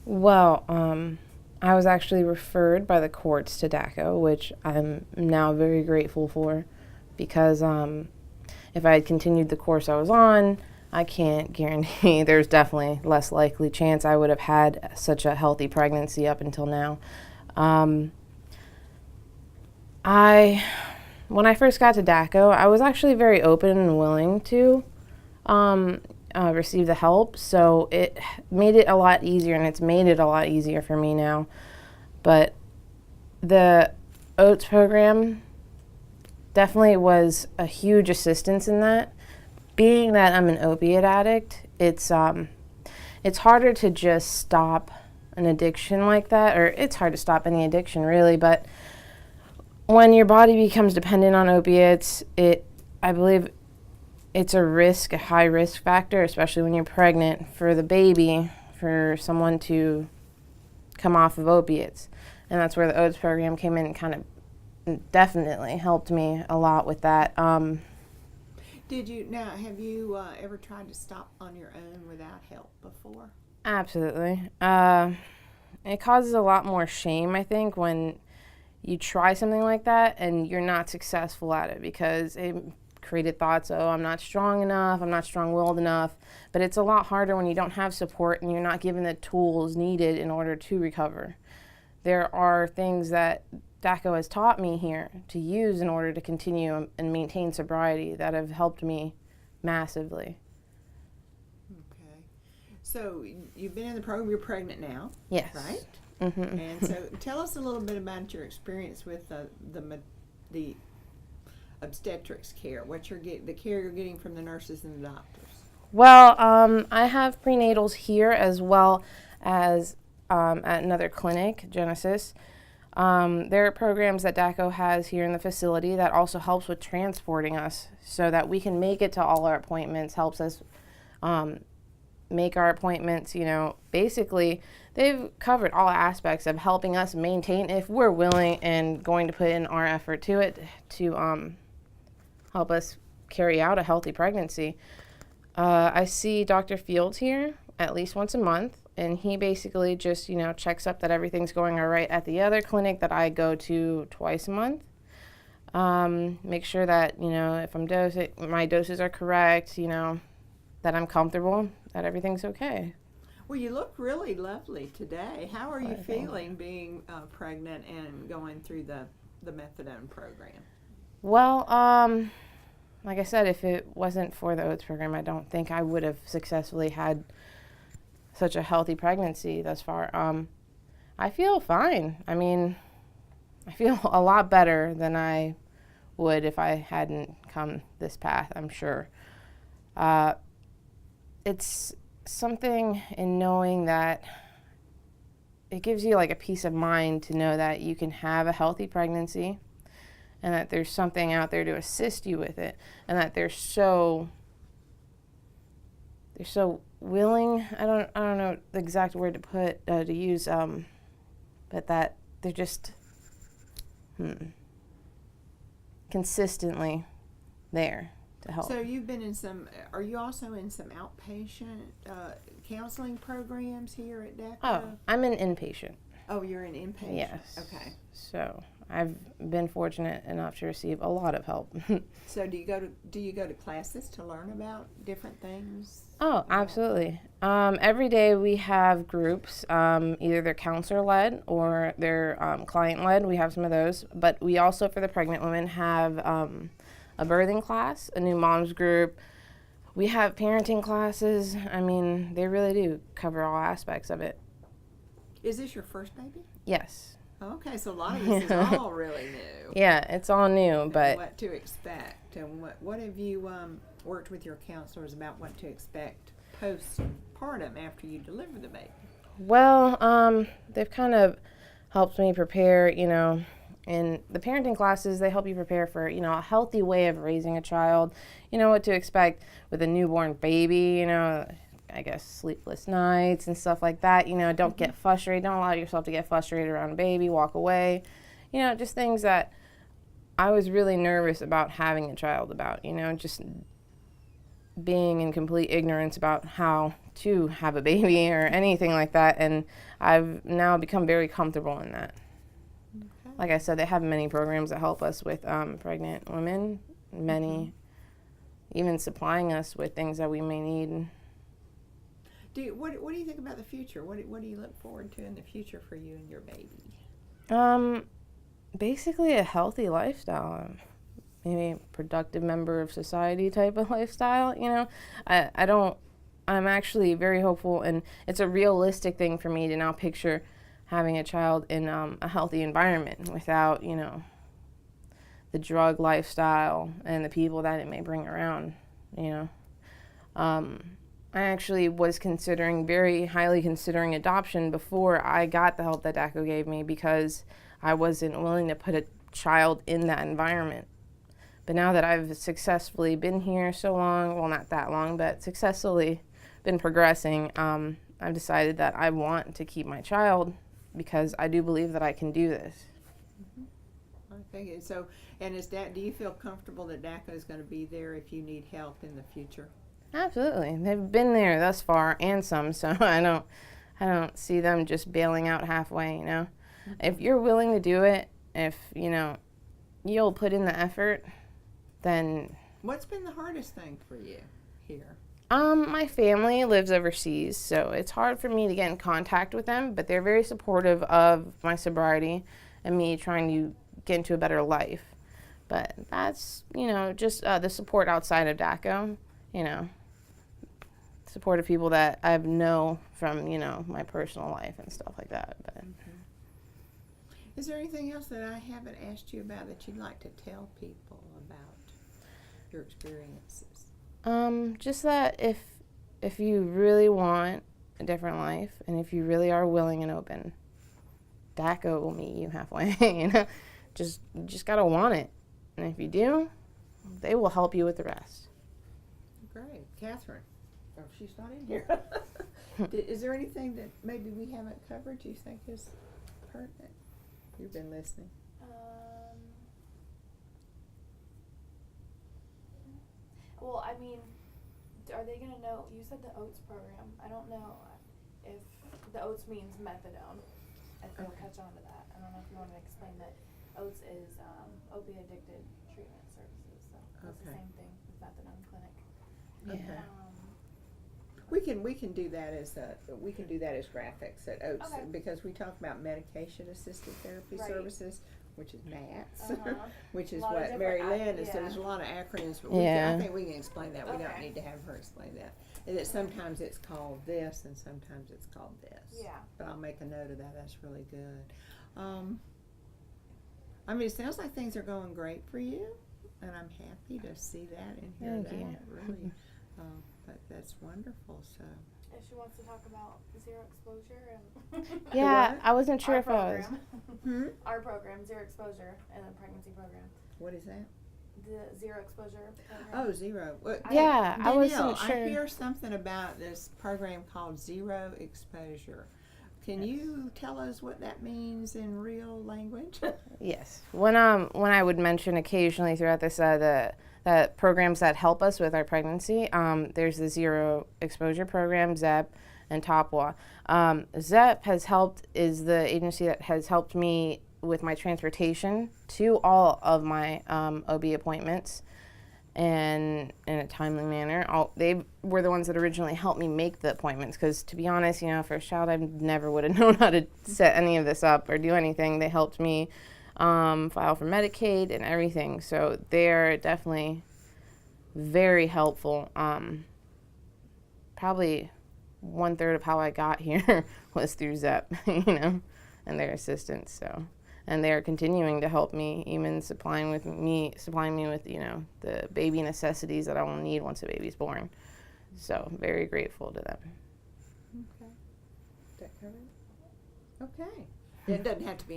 Well, I was actually referred by the courts to DACA, which I'm now very grateful for because if I had continued the course I was on, I can't guarantee there's definitely less likely chance I would have had such a healthy pregnancy up until now. Um, I, when I first got to DACA, I was actually very open and willing to um, receive the help, so it made it a lot easier, and it's made it a lot easier for me now. But the OATS program definitely was a huge assistance in that. Being that I'm an opiate addict, it's harder to just stop an addiction like that, or it's hard to stop any addiction really, but when your body becomes dependent on opiates, I believe it's a high risk factor, especially when you're pregnant, for the baby, for someone to come off of opiates. And that's where the OATS program came in and kind of definitely helped me a lot with that. Have you ever tried to stop on your own without help before? Absolutely. It causes a lot more shame, I think, when you try something like that and you're not successful at it, because it created thoughts, oh, I'm not strong enough, I'm not strong-willed enough. But it's a lot harder when you don't have support and you're not given the tools needed in order to recover. There are things that DACO has taught me here to use in order to continue and maintain sobriety that have helped me massively. Okay. So you've been in the program, you're pregnant now. Yes. Right? Mm-hmm. And so tell us a little bit about your experience with the obstetrics care, the care you're getting from the nurses and the doctors. Well, I have prenatals here as well as at another clinic, Genesis. There are programs that DACO has here in the facility that also helps with transporting us so that we can make it to all our appointments, helps us make our appointments. Basically, they've covered all aspects of helping us maintain, if we're willing and going to put in our effort to it, to help us carry out a healthy pregnancy. I see Dr. Fields here at least once a month, and he basically just, checks up that everything's going all right at the other clinic that I go to twice a month. Make sure that, if I'm dosing, my doses are correct, that I'm comfortable, that everything's okay. Well, you look really lovely today. How are you feeling being pregnant and going through the methadone program? Well, like I said, if it wasn't for the OATS program, I don't think I would have successfully had such a healthy pregnancy thus far. I feel fine. I mean, I feel a lot better than I would if I hadn't come this path, I'm sure. It's something in knowing that it gives you like a peace of mind to know that you can have a healthy pregnancy and that there's something out there to assist you with it, and that they're so willing. I don't know the exact word to use, but that they're just consistently there to help. So you've been in are you also in some outpatient counseling programs here at DACA? Oh, I'm an inpatient. Oh, you're an inpatient. Yes. Okay. So I've been fortunate enough to receive a lot of help. So do you go to classes to learn about different things? Oh, absolutely. Every day we have groups, either they're counselor-led or they're client-led. We have some of those. But we also, for the pregnant women, have a birthing class, a new moms group. We have parenting classes. I mean, they really do cover all aspects of it. Is this your first baby? Yes. Okay, so a lot of this is all really new. Yeah, it's all new, but what to expect, and what have you worked with your counselors about what to expect postpartum after you deliver the baby? Well, they've kind of helped me prepare, in the parenting classes. They help you prepare for, a healthy way of raising a child, what to expect with a newborn baby, I guess sleepless nights and stuff like that. Don't get frustrated. Don't allow yourself to get frustrated around a baby. Walk away. Just things that I was really nervous about having a child about, just being in complete ignorance about how to have a baby or anything like that, and I've now become very comfortable in that. Okay. Like I said, they have many programs that help us with pregnant women, many even supplying us with things that we may need. What do you think about the future? What do you look forward to in the future for you and your baby? Basically a healthy lifestyle, maybe a productive member of society type of lifestyle. You know, I'm actually very hopeful, and it's a realistic thing for me to now picture having a child in a healthy environment without, you know, the drug lifestyle and the people that it may bring around, you know. I actually was very highly considering adoption before I got the help that DACO gave me, because I wasn't willing to put a child in that environment. But now that I've successfully been here so long, well, not that long, but successfully been progressing, I've decided that I want to keep my child because I do believe that I can do this. Okay, so, and do you feel comfortable that DACA is going to be there if you need help in the future? Absolutely. They've been there thus far and some, so I don't see them just bailing out halfway, you know. If you're willing to do it, if, you know, you'll put in the effort, then... What's been the hardest thing for you here? My family lives overseas, so it's hard for me to get in contact with them, but they're very supportive of my sobriety and me trying to get into a better life. But that's, you know, just the support outside of DACO, you know, support of people that I know from, you know, my personal life and stuff like that. But is there anything else that I haven't asked you about that you'd like to tell people about your experiences? Just that if you really want a different life, and if you really are willing and open, DACO will meet you halfway. You know, you just gotta want it, and if you do, they will help you with the rest. Great, Catherine. Oh, she's not in here. Is there anything that maybe we haven't covered you think is pertinent? You've been listening. Well, I mean, are they going to know? You said the OATS program. I don't know if the OATS means methadone. If they'll catch on to that. I don't know if you want to explain that. OATS is opiate addicted treatment services. So it's the same thing with methadone clinic. Yeah. We can do that as graphics at OATS, because we talk about medication assisted therapy services, which is MATS, which is what Mary Lynn is. So there's a lot of acronyms, but I think we can explain that. We don't need to have her explain that. And that sometimes it's called this and sometimes it's called this. Yeah. But I'll make a note of that. That's really good. I mean, it sounds like things are going great for you, and I'm happy to see that and hear Thank you. Really, but that's wonderful. So. If she wants to talk about zero exposure and Yeah, I wasn't sure our if I was. program. Our program, zero exposure, and the pregnancy program. What is that? The zero exposure program. Oh, zero. Well, Yeah, Danielle, I wasn't sure. I hear something about this program called zero exposure. Can you tell us what that means in real language? Yes. When I would mention occasionally throughout this the programs that help us with our pregnancy, there's the Zero Exposure Program, ZEP, and TOPWA. ZEP is the agency that has helped me with my transportation to all of my OB appointments, and in a timely manner. They were the ones that originally helped me make the appointments, because to be honest, you know, for a child, I never would have known how to set any of this up or do anything. They helped me file for Medicaid and everything, so they're definitely very helpful. Probably 1/3 of how I got here was through ZEP, you know, and their assistance. So, and they're continuing to help me, even supplying me with, you know, the baby necessities that I will need once a baby's born. So, very grateful to them. Okay. Is that covered? Okay. It doesn't have to be